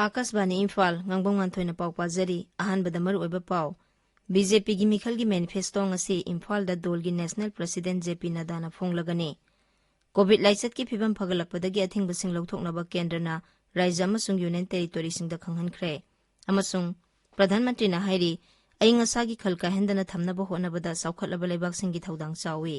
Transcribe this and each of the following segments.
Akashvani Imphal Ngangbam Nganthoi na pau pazari ahanbada maru oiba pau BJP gi Mikhal gi manifesto ngasi Imphal da dol gi National President JP Nadda na phonglagani COVID laisat ki phibam phagalakpadagi athingba sing lauthoknaba kendra na Rajya amasung Union Territory sing da khanghankhre amasung Pradhan Mantri na hairi ainga gi khalka hendana thamnaba honabada saukhatlaba leibak sing gi thodang chawi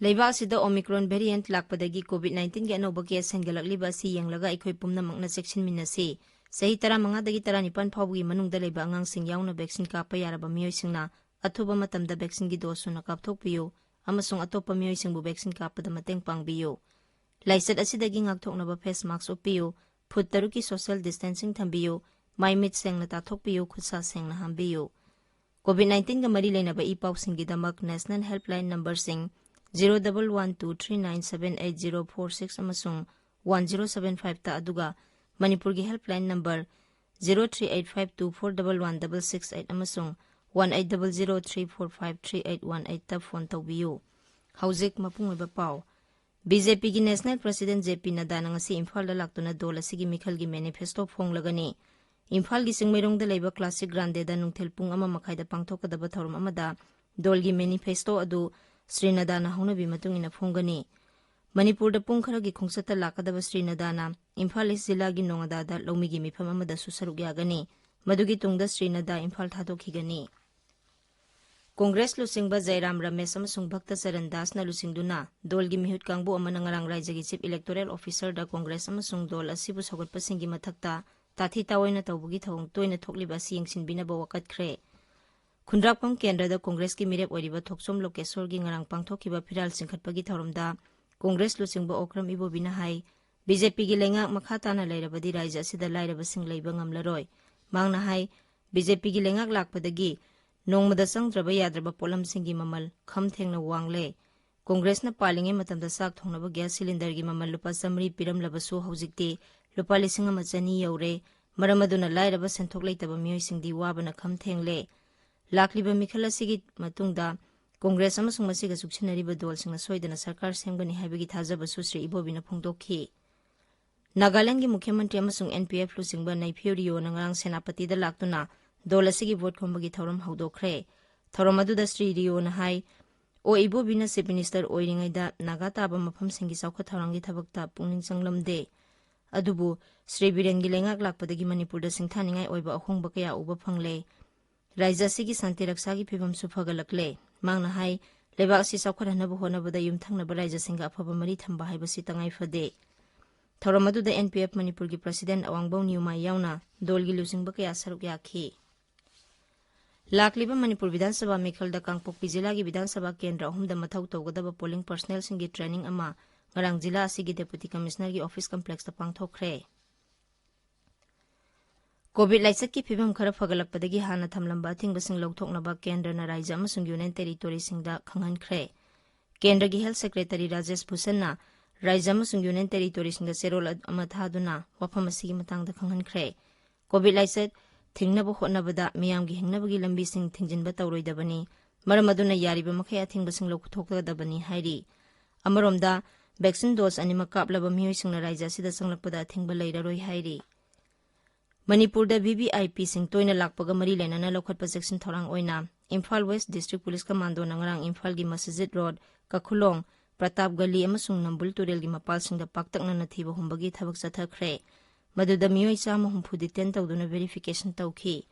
Leibak sida Omicron variant lakpadagi COVID-19 gi anoba case hengalakliba si yenglaga aikhoi pumnamakna section minasi sahi 15 dagi 19 phawgi manungda leiba angang sing yauna vaccine kapa yaraba miyoi singna athuba matamda vaccine gi dose na kapthokpiyo amasung atopa miyoi singbu vaccine kapada mateng pangbiyo laisat asidagi ngakthoknaba face mask upiyo foot taruki social distancing thambiyo maimit sengna tathokpiyo khutsa sengna hambiyo COVID-19 ga mari leinaba ipaw singi damak national helpline number sing 011239788046 amasung 1075 ta aduga Manipur gi helpline number 0385241168 amasung 1800345381 ta phone tawbiyo hauzik mapung oiba paw BJP gi National President JP Nadda na ngasi Imphal da laktuna dol asigi Mikhal gi manifesto phonglagani Imphal gi singmairong da leiba classic grande da nungthel pung ama makhai da pangthokadaba thorum amada dol gi manifesto adu Sri Nadda na haunabi matungina phongani Manipur da pung khara gi khungsata lakadaba Sri Nadda na Imphal East Zilla gi nongada da lomi gi mifam amada susaruk yagani madugi tungda Sri Nadda Imphal thadokhigani Congress lusingba Jairam Ramesh amasung Bhakta Charan Das na lusingduna dol gi mihut kangbu amana ngarang Rajya gi Chief Electoral Officer da Congress amasung dol asibu saugotpa singi mathakta tathi tawoina tawbugi thawung toina thokliba siyengsinbinaba wakatkhre Khundrakpam Kendra da Congress ki mirep oiriba Thoksom Lokeswar gi ngarang pangthokiba phiral singkhatpagi thorumda Congress lusingba Okram Ibobina hai BJP gi lenga makhatana lairabadi Rajya sida lairaba sing leiba ngamlaroi mangna hai BJP gi lenga lakpadagi nongmada sangdraba yadraba polam singi mamal khamthengna wangle Congress na palinge matamda sak thongnaba gas cylinder gi mamal lupa samri piram labasu haujikti lupa lisinga machani yaure maramaduna lairaba senthok leitaba miyoi singdi wabana khamthengle Lakliba Mikhal asigi matungda Congress amasung masiga suksinariba dol singna soidana sarkar sembani haibagi thajaba Sri Ibobina phongdokhi Nagaland gi Mukhyamantri amasung NPF lusingba Naiphioriyo nangrang senapati da laktuna dol asigi vote khombagi thorum haudokhre thorum aduda Sri Riyo na hai o Ibobina Chief Minister oiringaida nagataba mafam singi saukha thorangi thabakta pungning changlamde adubu Sri Biren gi lengak lakpadagi Manipur da singthaningai oiba ahongba kaya uba phangle Rajya sigi santi raksa gi phibam suphagalakle mangna hai lebak si saukharanabu honabada yumthangnaba Rajya singa afaba mari thamba haibasi tangai phade thoramadu da NPF Manipur gi President Awangbaw Niumai yauna dol gi lusingba kaya saruk yakhi Lakliba Manipur Vidhan Sabha Mikhal da Kangpokpi Jilla gi Vidhan Sabha Kendra ahumda mathau tawgadaba polling personnel singi training ama ngarang jilla asigi Deputy Commissioner gi office complex ta pangthokre COVID laisat ki phibam khara phagalakpadagi hana thamlamba athingba sing lauthoknaba kendra na Rajya amasung Union Territory singda khanghankhre Kendra gi Health Secretary Rajesh Bhushan na Rajya amasung Union Territory singda serol ama thaduna wafam asigi matangda khanghankhre COVID laisat thingnaba hotnabada miyam gi hingnabagi lambi sing thingjinba tawroidabani maramaduna yariba makhai athingba sing lauthokdabani hairi amaromda vaccine dose anima kaplaba miyoi singna Rajya sida sanglakpada athingba leiraroi hairi Manipur da VVIP sing toina lakpaga mari lenana lokhatpa section thorang oina Imphal West District Police Commando nangrang Imphal gi Masjid Road Kakhulong Pratap Gali amasung Nambul Turel gi mapal singda paktakna nathiba humbagi thabak chathakhre maduda miyoi chama humpu deten tawduna verification tawkhi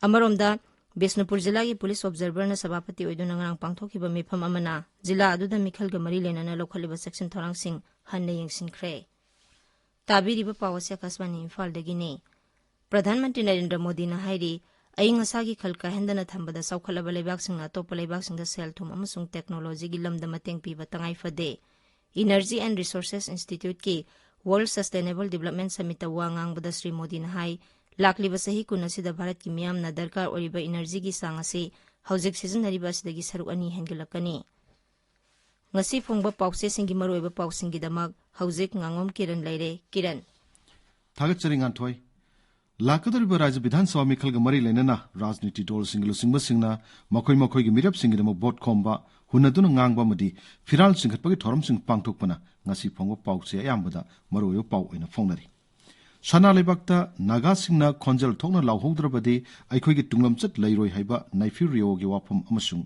amaromda Bisnupur Jilla gi Police Observer na sabapati oiduna ngarang pangthokiba mifam amana jilla aduda Mikhal ga mari lenana lokhaliba section thorang sing hanna yengsinkhre tabiriba pawasya kasbani Imphal dagini Pradhan Mantri Narendra Modi na hairi aying asagi khalka hendana thambada saukhalaba leibak singna topa leibak singda selthum amasung technology gi lamda mateng piba tangai phade Energy and Resources Institute ki World Sustainable Development Summit wa ngangbada Sri Modi na hai lakliba sahi kunasida Bharat ki miyamna darkar oriba energy gi sangase haujik sizinariba asidagi saruk ani hengilakani ngasi phongba pause singi maroiba pausingi damak haujik Ngangom Kiran leire Kiran Thagat Nganthoi लाकदरिबा राज्य विधानसभा मिखल मरी लेना राजनीति दल सिंगना मखोई मखोई की मिरप सिंगदम vote खोंबा हुनदुन ngangbam मदी फिराल सिंगटपगी theorem Singh पांगथोकपना ngasi phongwa pawche ayambada maroyo paw oina phongnari sana lebakta naga singna khonjal thokna lauhoudrabadi aikhoigi tunglamchat leiroi haiba naifirio gi wafam amasung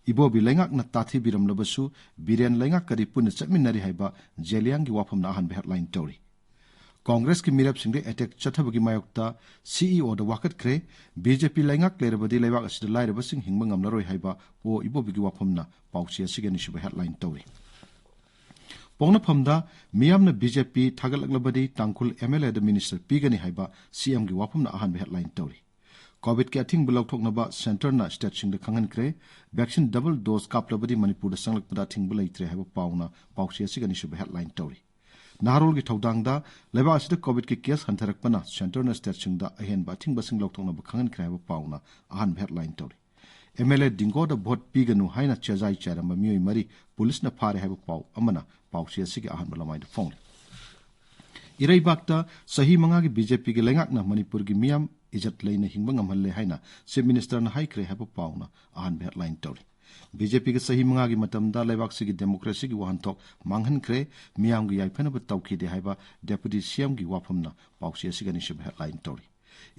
ibo bi lengak na tathi biram labasu biren lengak kari pun chatminari haiba jeliang gi wafam na han be headline tori Congress की मिरप सिंह एटेक चथबगी मायोक्ता CEO द वाकत क्रे BJP लैंगक लेरबदी लेबाक असिद लाइरब सिंह हिंगब ngamlaroi haiba o ibobigi wafamna pauchi asigani shiba headline tori pongna phamda miyamna BJP thagalaklabadi tangkul MLA the minister pigani haiba CM gi wafamna ahan headline tori Covid के अथिंग बुलौक थोकनबा सेंटर ना स्टेट सिंग द खंगन क्रे वैक्सीन डबल डोज कापलबदी मणिपुर द संगलकदा थिंग बुलैत्रे हबा पाउना pauchi asigani shiba headline tori नारोल की थौदांगदा लेबा असिद कोविड की केस हंथरकपना सेंटर न स्टेट सिंगदा अहेन बाथिंग बसिंग लौथोंना बखंगन खराब पाउना अहान हेडलाइन तौरी एमएलए डिंगो द भोट पीगनु हाइना चेजाई चेरम मियोय मरी पुलिस न फारे हाइब पाउ अमना पाउसी असिगे अहान बलमाइद फोंग इरैबाक्ता सही मंगा की बीजेपी के लेंगाक न मणिपुर की मियाम इज्जत लेने हिंगबंग अमहल्ले हाइना चीफ मिनिस्टर न हाइक्रे हाइब पाउना अहान हेडलाइन तौरी बीजेपी के सही मंगा की मतमदा लेबाक सिगी डेमोक्रेसी की वहानथोक मांगहनख्रे मियाम की याइफनब तौखिदे हाइबा डेप्यूटी सीएम की वाफमना पाउसी असिगनि शिब हेडलाइन तौरी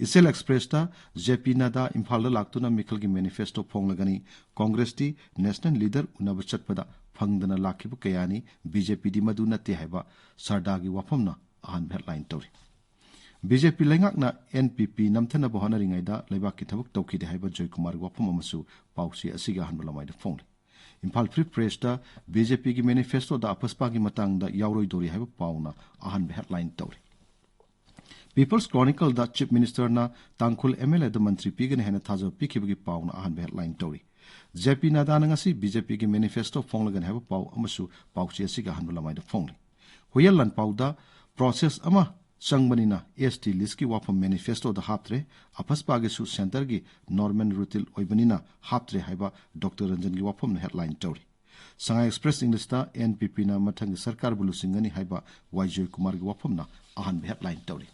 इसेल एक्सप्रेस ता जेपी नदा इम्फाल लाक्तुना मिखल की मैनिफेस्टो फोंगलगनी कांग्रेस दी नेशनल लीडर उनब चटपदा फंगदना लाखिब कयानी बीजेपी दी मदु नते हाइबा सरदा की वाफमना अहान हेडलाइन तौरी बीजेपी लेंगाकना एनपीपी नमथना बहनरिंगाइदा लेबाक की थबक तौखिदे हाइबा जयकुमार वाफम अमसु पाउसी असिगा हनबलमाइदा फोंगले इम्फाल फ्री प्रेस दा बीजेपी की मैनिफेस्टो दा अपस्पा की मतंगदा यावरोइदोरी हाइबा पाउना अहान हेडलाइन तौरी पीपल्स क्रॉनिकल दा चीफ मिनिस्टर ना तांगखुल एमएलए द मंत्री पीगने हेना थाजो पीखिबगी पाउना अहान हेडलाइन तौरी जेपी नादाना ngasi बीजेपी की मैनिफेस्टो फोंगलगन हाइबा पाउ अमसु पाउसी असिगा हनबलमाइदा फोंगले होयलन पाउदा प्रोसेस अमा संगबनिना एसटी लिस्ट की वाफम मैनिफेस्टो द हात्रे अपस्पागेसु सेंटर की नॉर्मन रुटिल ओइबनिना हात्रे हाइबा डॉक्टर रंजन की वाफम हेडलाइन तौरी संगाई एक्सप्रेस इंग्लिश दा एनपीपी ना मथंग सरकार बुलुसिंगनी हाइबा वाइजय कुमार की वाफम ना अहान हेडलाइन तौरी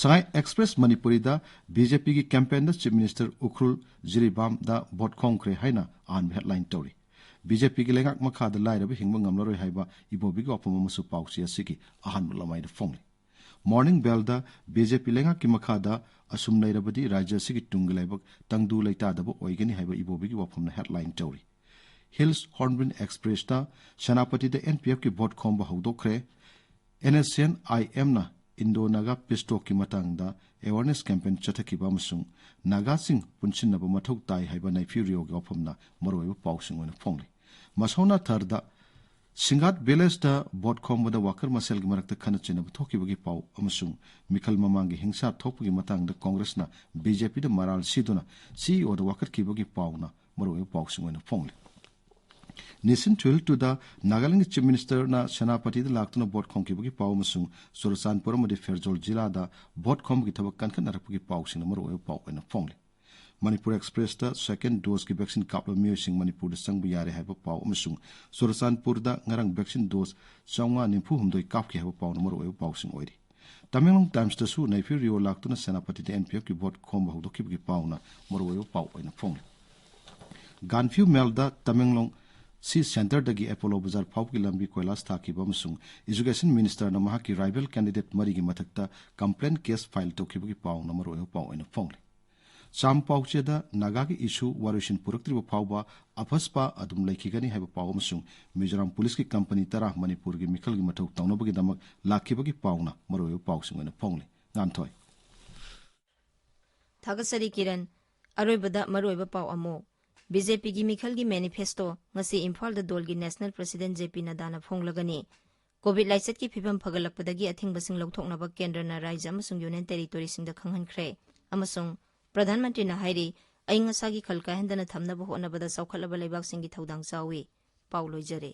संगाई एक्सप्रेस मणिपुरी दा बीजेपी की कैंपेन दा चीफ मिनिस्टर उखरुल जिरीबाम दा वोट खोंख्रे हाइना अहान हेडलाइन तौरी बीजेपी की लेंगाक मखाद लाइरब हिंगब ngamlaroi haiba ibobigi wafam amusu pausi asigi ahan lamaida फोंगले मॉर्निंग बेल दा बीजेपी लेंगाक की मखादा असुम लेरबदी राज्य सिगी तुंगलेबक तंगदु लेतादब ओइगनी हाइबा ibobigi wafamna हेडलाइन तौरी हिल्स हॉर्नबिल एक्सप्रेस दा सेनापति दा एनपीएफ की वोट खोंबा हौदोखरे एनएसएन आईएम ना इंडो नागा पिस्टो की मतंगदा अवेयरनेस कैंपेन चथकिबा अमसुंग नागा सिंह पुनसिनब मथौ ताई हाइबा नाइफिरियो गे वफमना मरोइबा पाउसिंग ओइना फोंगले मसौना थर्दा सिंगात विलेज दा बोट खोंबदा वाकर मसेल की मरकता खन चिनब थोकिबगी पाउ अमसुंग मिखल ममांगी हिंसा थोपगी मतंगदा कांग्रेस ना बीजेपी दा मराल सिदुना सीईओ दा वाकर किबगी पाउना मरोइबा पाउसिंग ओइना फोंगले नेशन 12 टू द नागालैंड चीफ मिनिस्टर ना सेनापति दा लाक्तुना बोट खोंकिबगी पाउ अमसुंग सुरसानपुर मदि फेरजोल जिला दा बोट खोंबगी थबक कनखन नरपगी पाउसिंग मरोइबा पाउ ओइना फोंगले मणिपुर एक्सप्रेस दा सेकंड डोज की वैक्सीन कापल मियोसिंग मणिपुर दा संग यारे हाइबा पाउ अमसुंग सुरसानपुर दा ngarang वैक्सीन डोज 994 कापकी हाइबा पाउ नंबर ओइबा पाउसिंग ओइरी तमिलनाडु टाइम्स दा सु नाइफिरियो लाक्तुना सेनापति दा एनपीएफ की वोट खोंबा हौदोकिबगी पाउना मरो ओइबा पाउ ओइना फोंगले गानफ्यू मेल दा तमिलनाडु सी सेंटर दगी एपोलो बाजार फाउ की लंबी कोयलास थाकीबा अमसुंग एजुकेशन मिनिस्टर ना महाकी राइवल कैंडिडेट मरी की मथकता कंप्लेंट केस फाइल तौखिबगी पाउ नंबर ओइबा पाउ ओइना फोंगले चाम पाउचेदा नागा की इशू वारुशिन पुरक्त्रिब फाउबा अफस्पा अदुम लेखिगनी हाइबा पाउ अमसुंग मिजोराम पुलिस की कंपनी तरा मणिपुर की मिखल की मथौ तौनबगी दमक लाखिबगी पाउना मरोइबा पाउसिंग ओइना फोंगले nganthoi थागसरी किरण अरोइबदा मरोइबा पाउ अमो बीजेपी की मिखल की मैनिफेस्टो ngasi इम्फाल द दोल की नेशनल प्रेसिडेंट जेपी नदाना फोंगलगनी कोविड लाइसेट की फिबम फगलकपदगी अथिंगबसिंग लौथोकनबा केंद्रना राज्य अमसुंग यूनियन टेरिटोरी सिंग द खंगहनख्रे अमसुंग प्रधानमंत्री ना हाइरी अइंगसागी खलका हेंदना थमनब होनबदा सौखलबा लेबाक सिंगी थौदांग चावी पाउ लोइजरे